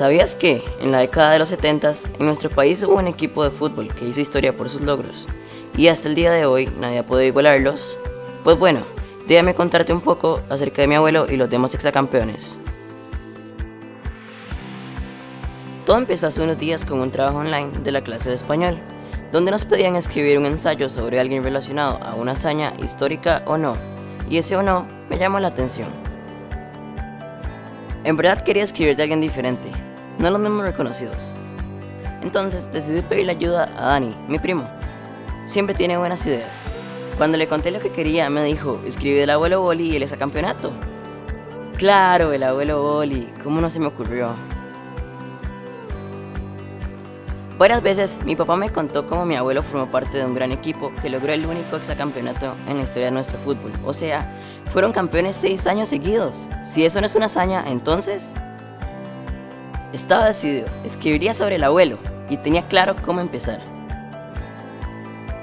¿Sabías que en la década de los 70 en nuestro país hubo un equipo de fútbol que hizo historia por sus logros y hasta el día de hoy nadie ha podido igualarlos? Pues bueno, déjame contarte un poco acerca de mi abuelo y los demás exacampeones. Todo empezó hace unos días con un trabajo online de la clase de español, donde nos pedían escribir un ensayo sobre alguien relacionado a una hazaña histórica o no, y ese o no me llamó la atención. En verdad quería escribir de alguien diferente, no los mismos reconocidos. Entonces decidí pedirle ayuda a Dani, mi primo. Siempre tiene buenas ideas. Cuando le conté lo que quería, me dijo, escribe el abuelo Boli y el exacampeonato. Claro, el abuelo Boli, ¿cómo no se me ocurrió? Varias veces mi papá me contó cómo mi abuelo formó parte de un gran equipo que logró el único exacampeonato en la historia de nuestro fútbol. O sea, fueron campeones 6 años seguidos. Si eso no es una hazaña, entonces... Estaba decidido, escribiría sobre el abuelo y tenía claro cómo empezar.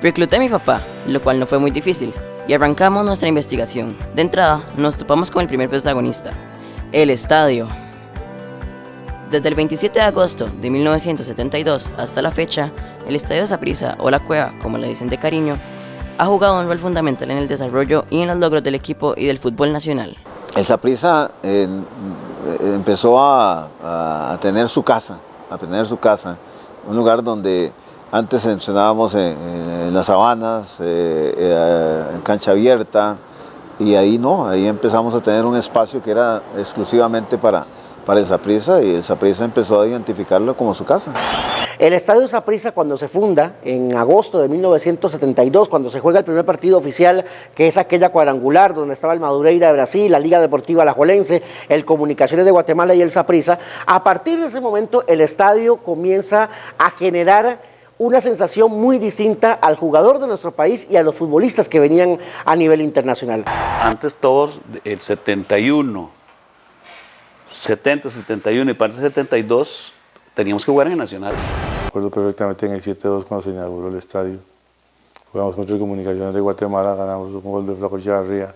Recluté a mi papá, lo cual no fue muy difícil, y arrancamos nuestra investigación. De entrada, nos topamos con el primer protagonista, el estadio. Desde el 27 de agosto de 1972 hasta la fecha, el Estadio Saprissa, o La Cueva, como le dicen de cariño, ha jugado un rol fundamental en el desarrollo y en los logros del equipo y del fútbol nacional. El Saprissa empezó a tener su casa, un lugar donde antes entrenábamos en las sabanas, en cancha abierta, y ahí empezamos a tener un espacio que era exclusivamente para el Saprissa, y el Saprissa empezó a identificarlo como su casa. El Estadio Saprissa, cuando se funda en agosto de 1972, cuando se juega el primer partido oficial, que es aquella cuadrangular donde estaba el Madureira de Brasil, la Liga Deportiva Alajuelense, el Comunicaciones de Guatemala y el Saprissa, a partir de ese momento el estadio comienza a generar una sensación muy distinta al jugador de nuestro país y a los futbolistas que venían a nivel internacional. Antes todos, el 71, 70, 71 y parte del 72, teníamos que jugar en el Nacional. Recuerdo perfectamente en el 7-2 cuando se inauguró el estadio. Jugamos contra el Comunicaciones de Guatemala, ganamos un gol de Flaco Echevarría.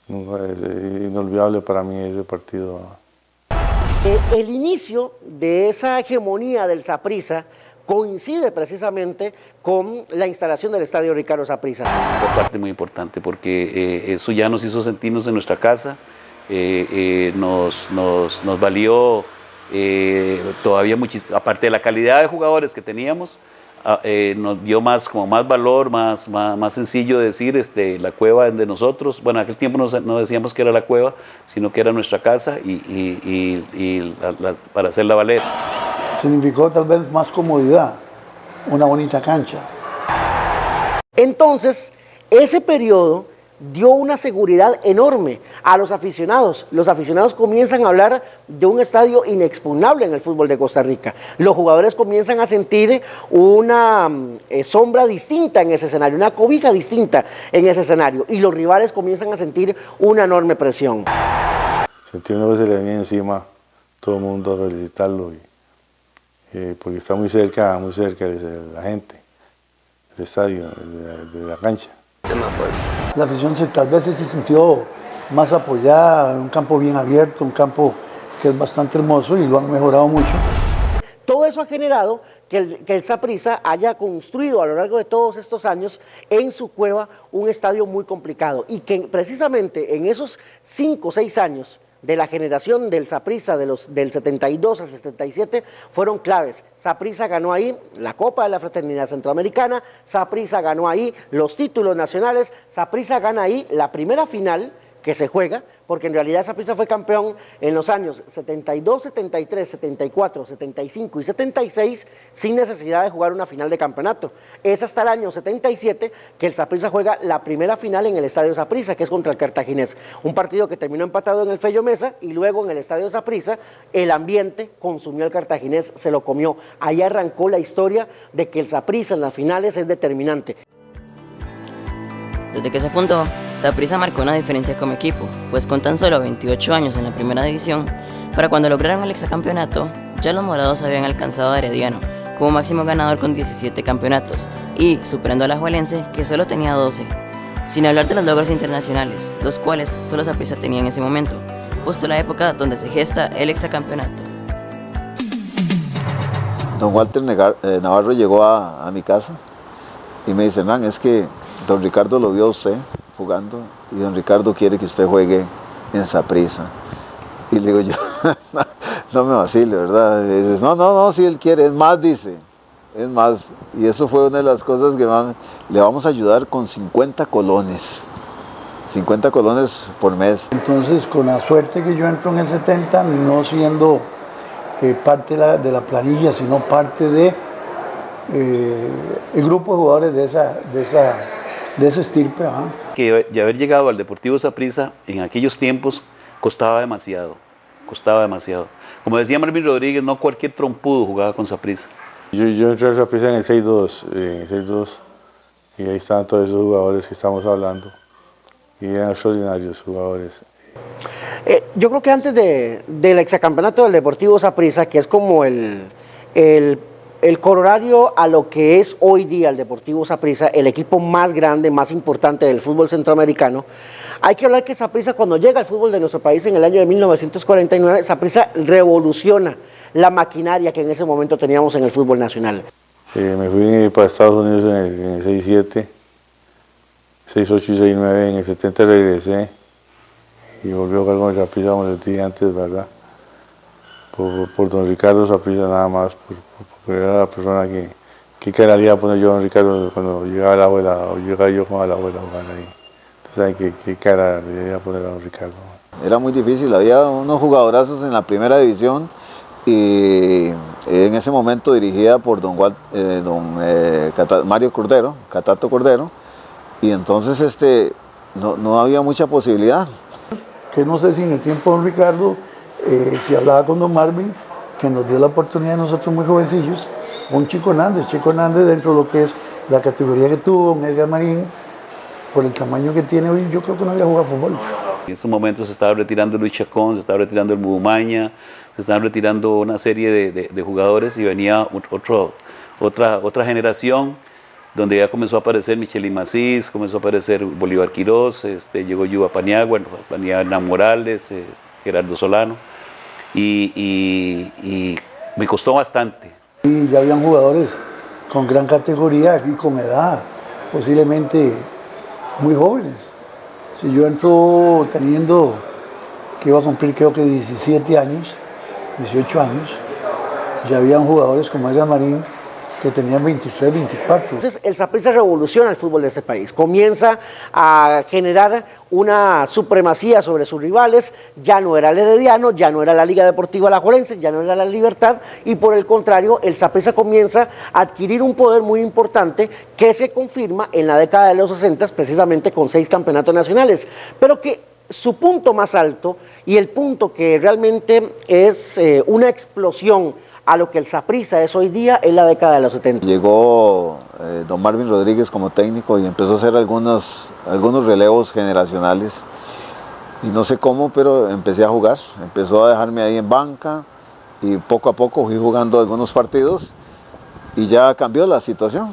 Inolvidable para mí ese partido. El inicio de esa hegemonía del Saprissa coincide precisamente con la instalación del Estadio Ricardo Saprissa. Fue parte muy importante porque eso ya nos hizo sentirnos en nuestra casa, nos valió todavía muchísimo, aparte de la calidad de jugadores que teníamos, nos dio más valor, más sencillo decir, la cueva es de nosotros. Bueno, en aquel tiempo no decíamos que era la cueva, sino que era nuestra casa para hacerla valer. Significó tal vez más comodidad, una bonita cancha. Entonces, ese periodo dio una seguridad enorme a los aficionados. Los aficionados comienzan a hablar de un estadio inexpugnable en el fútbol de Costa Rica. Los jugadores comienzan a sentir una sombra distinta en ese escenario, una cobija distinta en ese escenario, y los rivales comienzan a sentir una enorme presión. Sentí uno que se le venía encima todo el mundo a felicitarlo, porque está muy cerca de la gente, del estadio, de la cancha. La afición tal vez se sintió más apoyada, un campo bien abierto, un campo que es bastante hermoso y lo han mejorado mucho. Todo eso ha generado que el Saprissa haya construido a lo largo de todos estos años en su cueva un estadio muy complicado, y que precisamente en esos 5 o 6 años de la generación del Saprissa, del 72 al 77, fueron claves. Saprissa ganó ahí la Copa de la Fraternidad Centroamericana, Saprissa ganó ahí los títulos nacionales, Saprissa gana ahí la primera final que se juega, porque en realidad Saprissa fue campeón en los años 72, 73, 74, 75 y 76 sin necesidad de jugar una final de campeonato. Es hasta el año 77 que el Saprissa juega la primera final en el Estadio Saprissa, que es contra el Cartaginés, un partido que terminó empatado en el Fello Mesa, y luego en el Estadio Saprissa el ambiente consumió al Cartaginés, se lo comió. Ahí arrancó la historia de que el Saprissa en las finales es determinante. Desde que se fundó, Saprissa marcó una diferencia como equipo, pues con tan solo 28 años en la primera división, para cuando lograron el exacampeonato, ya los morados habían alcanzado a Herediano como máximo ganador con 17 campeonatos y superando a la Alajuelense, que solo tenía 12. Sin hablar de los logros internacionales, los cuales solo Saprissa tenía en ese momento, justo la época donde se gesta el exacampeonato. don Walter Navarro llegó a mi casa y me dice: Hernán, es que don Ricardo lo vio a usted jugando y don Ricardo quiere que usted juegue en Saprissa. Y le digo yo, no me vacile, ¿verdad? Y dices, no, si él quiere, es más, dice, es más. Y eso fue una de las cosas que le vamos a ayudar con 50 colones. 50 colones por mes. Entonces, con la suerte que yo entro en el 70, no siendo parte de la planilla, sino parte de el grupo de jugadores de ese estirpe. Que de haber llegado al Deportivo Saprissa en aquellos tiempos costaba demasiado. Como decía Marvin Rodríguez, no cualquier trompudo jugaba con Saprissa. Yo entré a Saprissa en el 6-2, y ahí estaban todos esos jugadores que estamos hablando. Y eran extraordinarios jugadores. Yo creo que antes del exacampeonato del Deportivo Saprissa, que es como el corolario a lo que es hoy día el Deportivo Saprissa, el equipo más grande, más importante del fútbol centroamericano, hay que hablar que Saprissa, cuando llega al fútbol de nuestro país en el año de 1949, Saprissa revoluciona la maquinaria que en ese momento teníamos en el fútbol nacional. Me fui para Estados Unidos en el 6-7, 6-8 y 6-9, en el 70 regresé y volví a jugar con el Saprissa, como les dije antes, ¿verdad? Por don Ricardo Saprissa nada más, porque era la persona que quedaría poner yo a don Ricardo cuando llegaba la abuela, o llegaba yo con la abuela jugando ahí. Entonces, ¿qué cara le iba a poner a don Ricardo? Era muy difícil, había unos jugadorazos en la primera división y en ese momento dirigida por Mario Cordero, Catato Cordero, y entonces no había mucha posibilidad. Que no sé si en el tiempo de don Ricardo, si hablaba con don Marvin, que nos dio la oportunidad a nosotros muy jovencillos, un Chico Hernández dentro de lo que es la categoría que tuvo, un Edgar Marín, por el tamaño que tiene hoy, yo creo que no había jugado fútbol. En esos momentos se estaba retirando Luis Chacón, se estaba retirando el Mudumaña, se estaban retirando una serie de jugadores y venía otra generación donde ya comenzó a aparecer Michelín Macís, comenzó a aparecer Bolívar Quirós, llegó Yuba Paniagua, Hernán Morales, Gerardo Solano, y me costó bastante. Y ya habían jugadores con gran categoría y con edad, posiblemente muy jóvenes. Si yo entro teniendo, que iba a cumplir creo que 17 años, 18 años, ya habían jugadores como Edgar Marín, que tenían 23, 24. Entonces el Saprissa revoluciona el fútbol de este país, comienza a generar una supremacía sobre sus rivales, ya no era el Herediano, ya no era la Liga Deportiva Alajuelense, ya no era la Libertad, y por el contrario el Saprissa comienza a adquirir un poder muy importante que se confirma en la década de los 60, precisamente con 6 campeonatos nacionales, pero que su punto más alto y el punto que realmente es una explosión a lo que el Saprissa es hoy día es la década de los 70. Llegó don Marvin Rodríguez como técnico y empezó a hacer algunos relevos generacionales y no sé cómo, pero empecé a jugar, empezó a dejarme ahí en banca y poco a poco fui jugando algunos partidos y ya cambió la situación.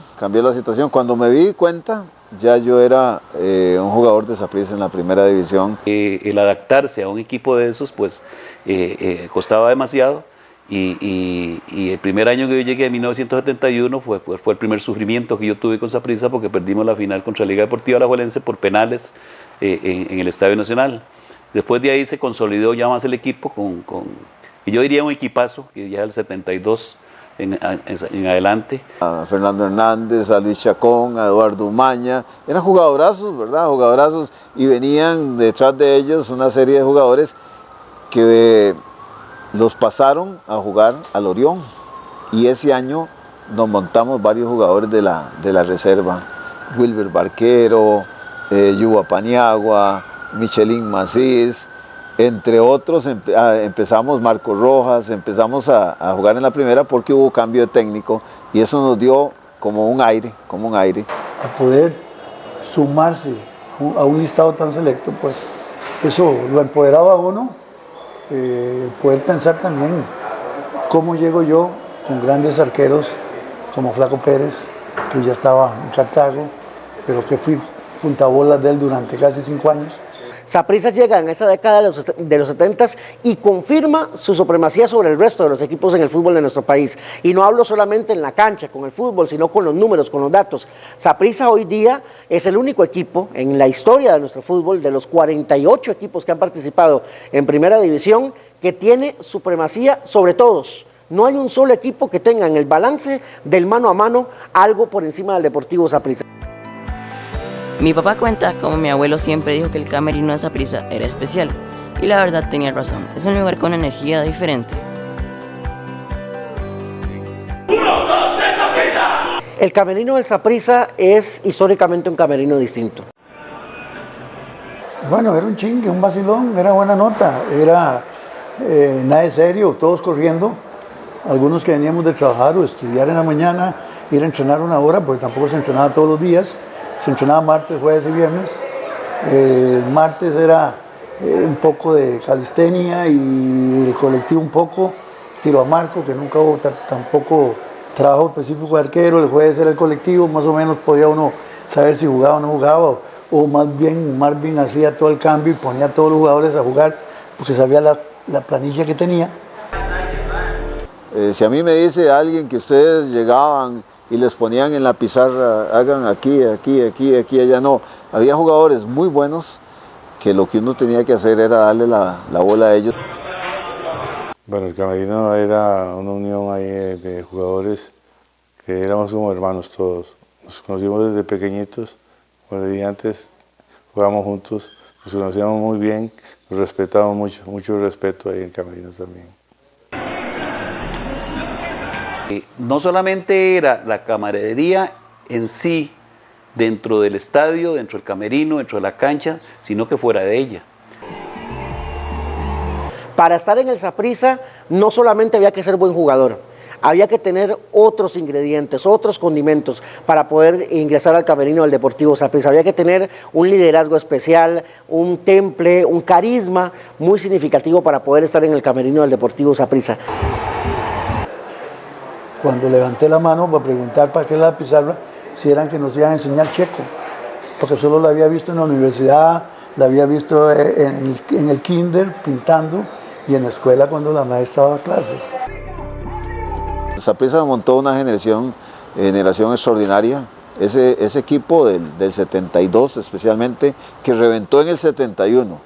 Cuando me di cuenta, ya yo era un jugador de Saprissa en la primera división. El adaptarse a un equipo de esos pues costaba demasiado. Y el primer año que yo llegué en 1971 fue el primer sufrimiento que yo tuve con Saprissa porque perdimos la final contra la Liga Deportiva Alajuelense por penales en el Estadio Nacional. Después de ahí se consolidó ya más el equipo y yo diría un equipazo, que ya del 72 en adelante. A Fernando Hernández, a Luis Chacón, a Eduardo Umaña, eran jugadorazos, ¿verdad? Jugadorazos, y venían detrás de ellos una serie de jugadores que los pasaron a jugar al Orión y ese año nos montamos varios jugadores de la reserva, Wilber Barquero, Yuba Paniagua, Michelín Macís, entre otros. Empezamos Marco Rojas, empezamos a jugar en la primera porque hubo cambio de técnico y eso nos dio como un aire. A poder sumarse a un listado tan selecto, pues eso lo empoderaba a uno. Poder pensar también cómo llego yo con grandes arqueros como Flaco Pérez, que ya estaba en Cartago, pero que fui puntabolas de él durante casi 5 años. Saprissa llega en esa década de los 70 y confirma su supremacía sobre el resto de los equipos en el fútbol de nuestro país. Y no hablo solamente en la cancha, con el fútbol, sino con los números, con los datos. Saprissa hoy día es el único equipo en la historia de nuestro fútbol, de los 48 equipos que han participado en Primera División, que tiene supremacía sobre todos. No hay un solo equipo que tenga en el balance del mano a mano algo por encima del Deportivo Saprissa. Mi papá cuenta como mi abuelo siempre dijo que el camerino de Saprissa era especial, y la verdad tenía razón, es un lugar con energía diferente. El camerino del Saprissa es históricamente un camerino distinto. Bueno, era un chingue, un vacilón, era buena nota, era nada de serio, todos corriendo, algunos que veníamos de trabajar o estudiar en la mañana, ir a entrenar una hora, porque tampoco se entrenaba todos los días. Se entrenaba martes, jueves y viernes. Martes era un poco de calistenia y el colectivo un poco, tiro a marco, que nunca hubo tampoco trabajo específico de arquero. El jueves era el colectivo, más o menos podía uno saber si jugaba o no jugaba, o más bien Marvin hacía todo el cambio y ponía a todos los jugadores a jugar, porque sabía la planilla que tenía. Si a mí me dice alguien que ustedes llegaban y les ponían en la pizarra, hagan aquí, aquí, aquí, aquí, allá, no. Había jugadores muy buenos que lo que uno tenía que hacer era darle la bola a ellos. Bueno, el camerino era una unión ahí de jugadores que éramos como hermanos todos. Nos conocimos desde pequeñitos, como le dije antes, jugábamos juntos, nos conocíamos muy bien, nos respetábamos mucho, mucho respeto ahí en el camerino también. No solamente era la camaradería en sí, dentro del estadio, dentro del camerino, dentro de la cancha, sino que fuera de ella. Para estar en el Saprissa no solamente había que ser buen jugador, había que tener otros ingredientes, otros condimentos para poder ingresar al camerino del Deportivo Saprissa. Había que tener un liderazgo especial, un temple, un carisma muy significativo para poder estar en el camerino del Deportivo Saprissa. Cuando levanté la mano para preguntar para qué la pizarra, si eran que nos iban a enseñar checo, porque solo la había visto en la universidad, la había visto en el kinder pintando y en la escuela cuando la maestra daba clases. Saprissa montó una generación extraordinaria, ese equipo del 72 especialmente, que reventó en el 71,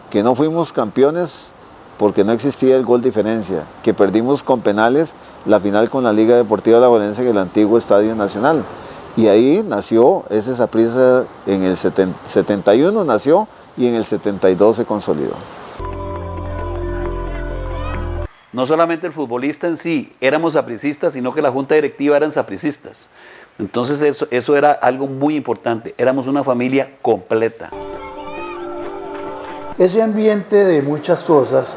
que no fuimos campeones porque no existía el gol diferencia, que perdimos con penales la final con la Liga Deportiva Alajuelense en el antiguo Estadio Nacional. Y ahí nació ese Saprissa, en el 71 nació y en el 72 se consolidó. No solamente el futbolista en sí, éramos sapricistas, sino que la junta directiva eran sapricistas. Entonces eso era algo muy importante, éramos una familia completa. Ese ambiente de muchas cosas,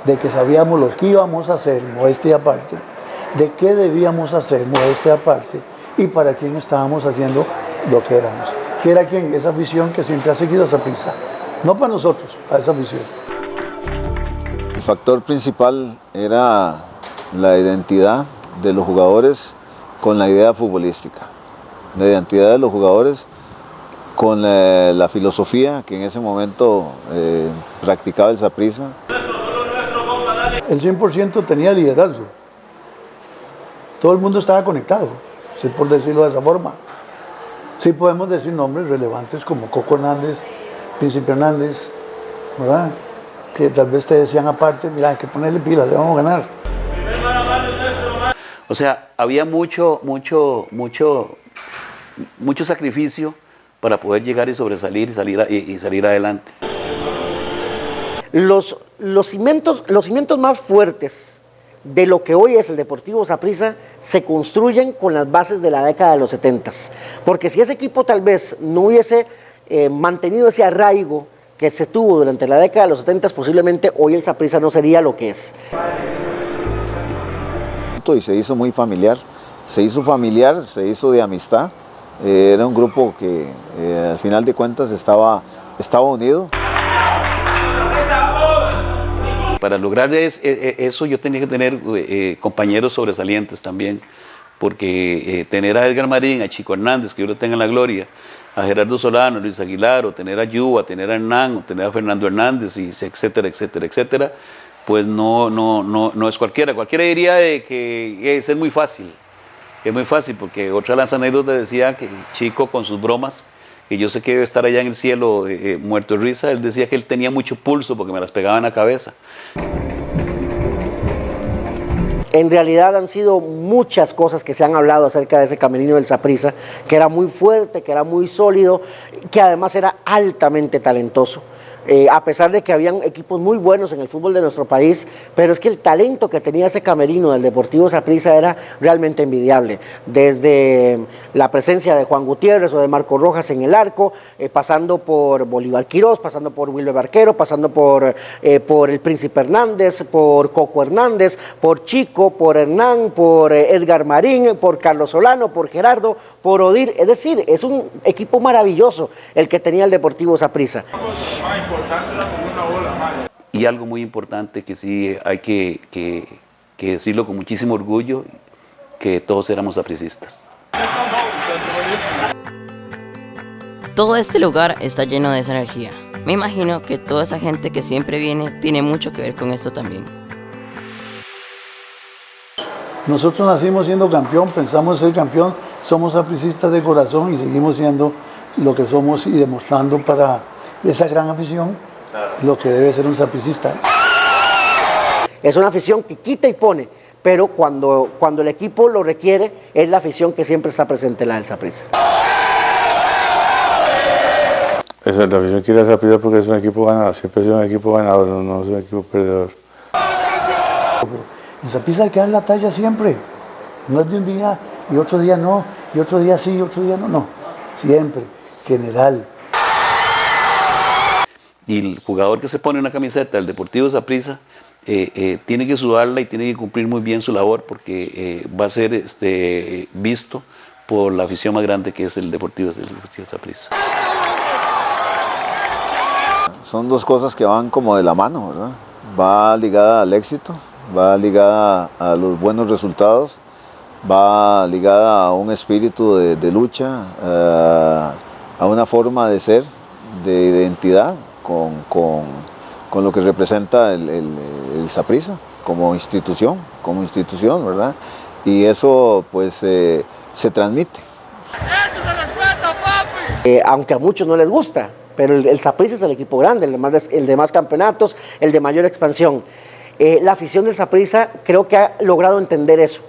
de que sabíamos lo que íbamos a hacer, modestia y aparte, de qué debíamos hacer, modestia y aparte, y para quién estábamos haciendo lo que éramos. ¿Qué era quién? Esa visión que siempre ha seguido Saprissa. No para nosotros, para esa visión. El factor principal era la identidad de los jugadores con la idea futbolística. La identidad de los jugadores con la filosofía que en ese momento practicaba el Saprissa. El 100% tenía liderazgo. Todo el mundo estaba conectado, sí, por decirlo de esa forma. Sí podemos decir nombres relevantes como Coco Hernández, Príncipe Hernández, ¿verdad? Que tal vez te decían aparte, mira, hay que ponerle pilas, le vamos a ganar. O sea, había mucho sacrificio para poder llegar y sobresalir y salir adelante. Los cimientos más fuertes de lo que hoy es el Deportivo Saprissa se construyen con las bases de la década de los 70. Porque si ese equipo tal vez no hubiese mantenido ese arraigo que se tuvo durante la década de los 70, posiblemente hoy el Saprissa no sería lo que es. Y se hizo muy familiar, se hizo de amistad. Era un grupo que al final de cuentas estaba unido. Para lograr eso yo tenía que tener compañeros sobresalientes también, porque tener a Edgar Marín, a Chico Hernández, que yo lo tenga en la gloria, a Gerardo Solano, Luis Aguilar, o tener a Yuba, tener a Hernán, o tener a Fernando Hernández, y etcétera, etcétera, etcétera, pues no es cualquiera. Cualquiera diría de que es muy fácil. Es muy fácil, porque otra de las anécdotas decía que Chico, con sus bromas, que yo sé que debe estar allá en el cielo muerto de risa, él decía que él tenía mucho pulso porque me las pegaba en la cabeza. En realidad han sido muchas cosas que se han hablado acerca de ese camerino del Saprissa, que era muy fuerte, que era muy sólido, que además era altamente talentoso. A pesar de que habían equipos muy buenos en el fútbol de nuestro país, pero es que el talento que tenía ese camerino del Deportivo Saprissa era realmente envidiable. Desde la presencia de Juan Gutiérrez o de Marco Rojas en el arco, pasando por Bolívar Quirós, pasando por Wilber Barquero, pasando por el Príncipe Hernández, por Coco Hernández, por Chico, por Hernán, por Edgar Marín, por Carlos Solano, por Gerardo, por Odir. Es decir, es un equipo maravilloso el que tenía el Deportivo Saprissa. Y algo muy importante que sí hay que decirlo con muchísimo orgullo, que todos éramos sapricistas. Todo este lugar está lleno de esa energía. Me imagino que toda esa gente que siempre viene tiene mucho que ver con esto también. Nosotros nacimos siendo campeón, pensamos ser campeón, somos sapricistas de corazón y seguimos siendo lo que somos y demostrando para esa gran afición lo que debe ser un sapricista. Es una afición que quita y pone, pero cuando el equipo lo requiere, es la afición que siempre está presente, la del Saprissa. Esa es la afición que quiere a Saprissa porque es un equipo ganador, siempre ha sido un equipo ganador, no es un equipo perdedor. En Saprissa hay que dar la talla siempre, no es de un día y otro día no, y otro día sí y otro día no, siempre, general. Y el jugador que se pone una camiseta del Deportivo Saprissa tiene que sudarla y tiene que cumplir muy bien su labor, porque va a ser visto por la afición más grande que es el Deportivo Saprissa. Son dos cosas que van como de la mano, ¿verdad? Va ligada al éxito, va ligada a los buenos resultados, va ligada a un espíritu de lucha, a una forma de ser, de identidad con lo que representa el Saprissa como institución, ¿verdad? Y eso pues se transmite. ¡Eso se respeta, papi! Aunque a muchos no les gusta, pero el Saprissa es el equipo grande, el de más campeonatos, el de mayor expansión. La afición del Saprissa creo que ha logrado entender eso,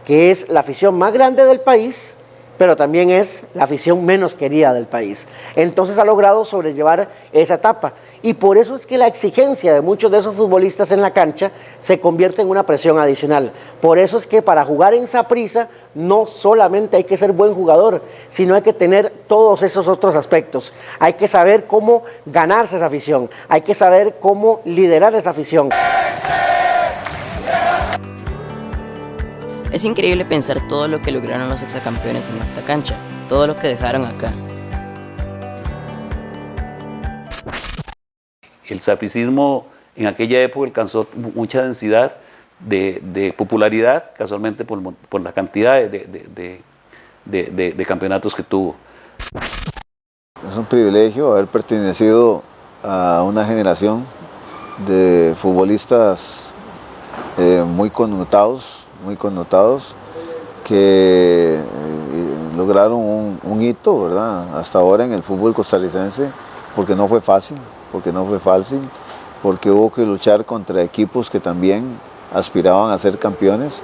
que es la afición más grande del país, pero también es la afición menos querida del país. Entonces ha logrado sobrellevar esa etapa. Y por eso es que la exigencia de muchos de esos futbolistas en la cancha se convierte en una presión adicional. Por eso es que para jugar en Saprissa no solamente hay que ser buen jugador, sino hay que tener todos esos otros aspectos. Hay que saber cómo ganarse esa afición, hay que saber cómo liderar esa afición. Es increíble pensar todo lo que lograron los exacampeones en esta cancha, todo lo que dejaron acá. El sapricismo en aquella época alcanzó mucha densidad de popularidad, casualmente por la cantidad de campeonatos que tuvo. Es un privilegio haber pertenecido a una generación de futbolistas muy connotados, que lograron un hito, ¿verdad? Hasta ahora en el fútbol costarricense, porque no fue fácil, porque hubo que luchar contra equipos que también aspiraban a ser campeones.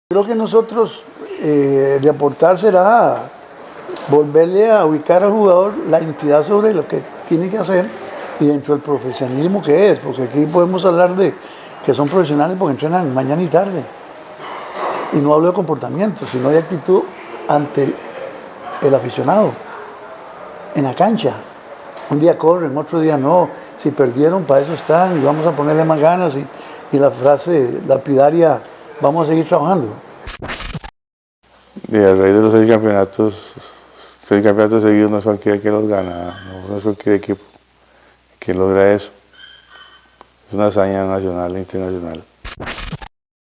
Creo que nosotros de aportar será volverle a ubicar al jugador la identidad sobre lo que tiene que hacer y dentro del profesionalismo que es, porque aquí podemos hablar de que son profesionales porque entrenan mañana y tarde. Y no hablo de comportamiento, sino de actitud ante el aficionado, en la cancha. Un día corren, otro día no. Si perdieron, para eso están y vamos a ponerle más ganas. Y la frase lapidaria, vamos a seguir trabajando. Y a raíz de los 6 campeonatos seguidos no es cualquiera que los gana, no es cualquier equipo que logra eso. Es una hazaña nacional e internacional.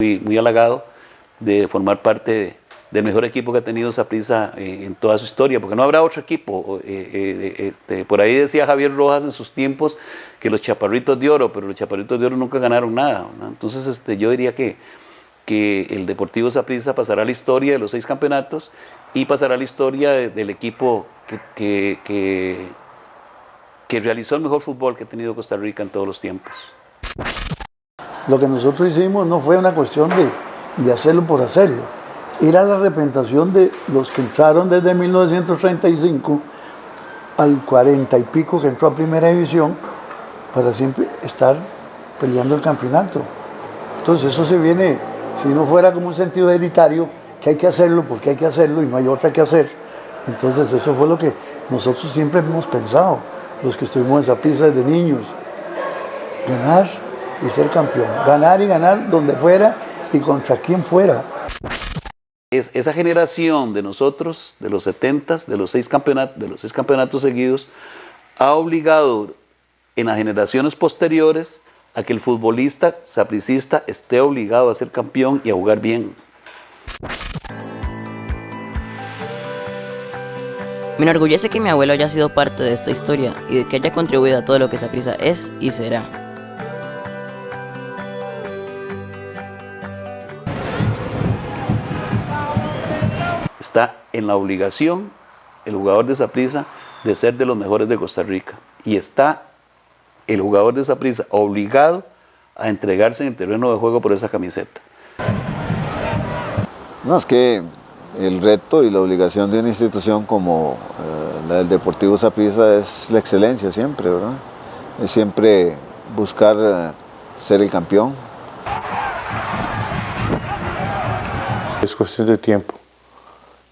Muy halagado de formar parte del mejor equipo que ha tenido Saprissa en toda su historia, porque no habrá otro equipo. Por ahí decía Javier Rojas en sus tiempos que los Chaparritos de Oro, pero los Chaparritos de Oro nunca ganaron nada, ¿no? Entonces yo diría que el Deportivo Saprissa pasará a la historia de los 6 campeonatos y pasará a la historia del equipo que realizó el mejor fútbol que ha tenido Costa Rica en todos los tiempos. Lo que nosotros hicimos no fue una cuestión de hacerlo por hacerlo, era la representación de los que entraron desde 1935 al 40 y pico que entró a Primera División para siempre estar peleando el campeonato. Entonces eso se viene, si no fuera como un sentido hereditario, que hay que hacerlo porque hay que hacerlo y no hay otra que hacer. Entonces eso fue lo que nosotros siempre hemos pensado, los que estuvimos en Saprissa desde niños, ganar y ser campeón, ganar y ganar donde fuera y contra quien fuera. Esa generación de nosotros, de los 70s, de los 6 campeonatos seguidos, ha obligado en las generaciones posteriores a que el futbolista sapricista esté obligado a ser campeón y a jugar bien. Me enorgullece que mi abuelo haya sido parte de esta historia y de que haya contribuido a todo lo que Saprissa es y será. Está en la obligación el jugador de Saprissa de ser de los mejores de Costa Rica y está el jugador de Saprissa obligado a entregarse en el terreno de juego por esa camiseta. No, es que el reto y la obligación de una institución como la del Deportivo Saprissa es la excelencia siempre, ¿verdad? Es siempre buscar ser el campeón. Es cuestión de tiempo.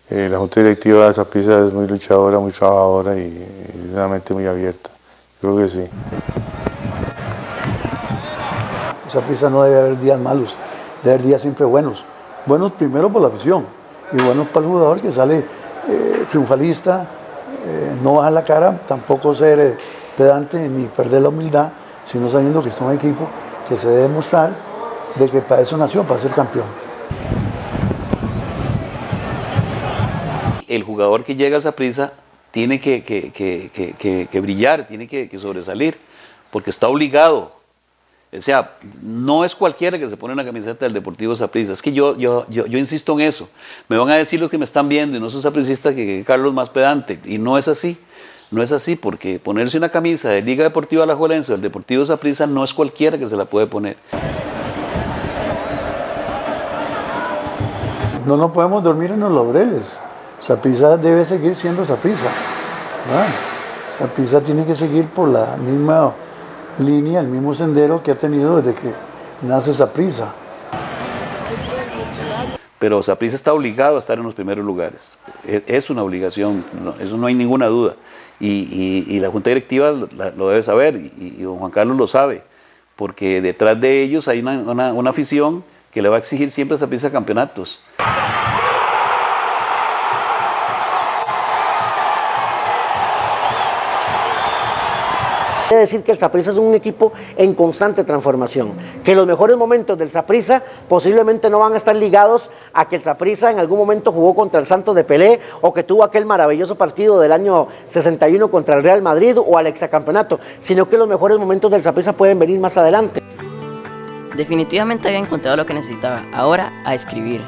La Junta Directiva de Saprissa es muy luchadora, muy trabajadora y es una mente muy abierta. Yo creo que sí. Saprissa no debe haber días malos, debe haber días siempre buenos. Buenos primero por la afición y buenos para el jugador que sale triunfalista, no bajar la cara, tampoco ser pedante ni perder la humildad, sino sabiendo que es un equipo que se debe demostrar de que para eso nació, para ser campeón. El jugador que llega a Saprissa tiene que brillar, tiene que sobresalir, porque está obligado. O sea, no es cualquiera que se pone una camiseta del Deportivo Saprissa. Es que yo insisto en eso. Me van a decir los que me están viendo y no son sapricistas que Carlos más pedante. Y no es así. No es así, porque ponerse una camisa de Liga Deportiva Alajuelense o del Deportivo Saprissa no es cualquiera que se la puede poner. No nos podemos dormir en los laureles. Saprissa debe seguir siendo Saprissa. Saprissa tiene que seguir por la misma línea, el mismo sendero que ha tenido desde que nace Saprissa. Pero Saprissa está obligado a estar en los primeros lugares. Es una obligación, eso no hay ninguna duda. Y la Junta Directiva lo debe saber, y don Juan Carlos lo sabe, porque detrás de ellos hay una afición que le va a exigir siempre a Saprissa campeonatos. Quiere decir que el Saprissa es un equipo en constante transformación, que los mejores momentos del Saprissa posiblemente no van a estar ligados a que el Saprissa en algún momento jugó contra el Santos de Pelé o que tuvo aquel maravilloso partido del año 61 contra el Real Madrid o al hexacampeonato, sino que los mejores momentos del Saprissa pueden venir más adelante. Definitivamente había encontrado lo que necesitaba, ahora a escribir.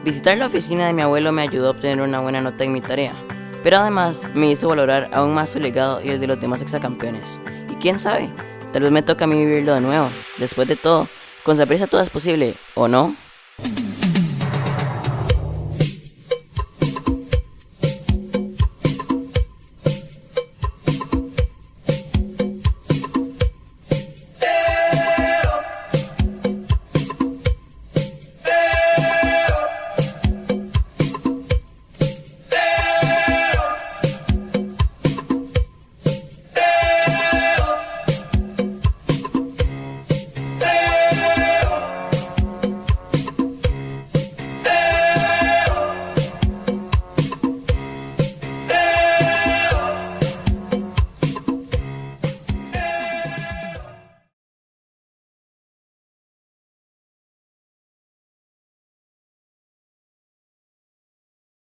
Visitar la oficina de mi abuelo me ayudó a obtener una buena nota en mi tarea, pero además me hizo valorar aún más su legado y el de los demás exacampeones. Y quién sabe, tal vez me toca a mí vivirlo de nuevo. Después de todo, con Saprissa todo es posible, ¿o no?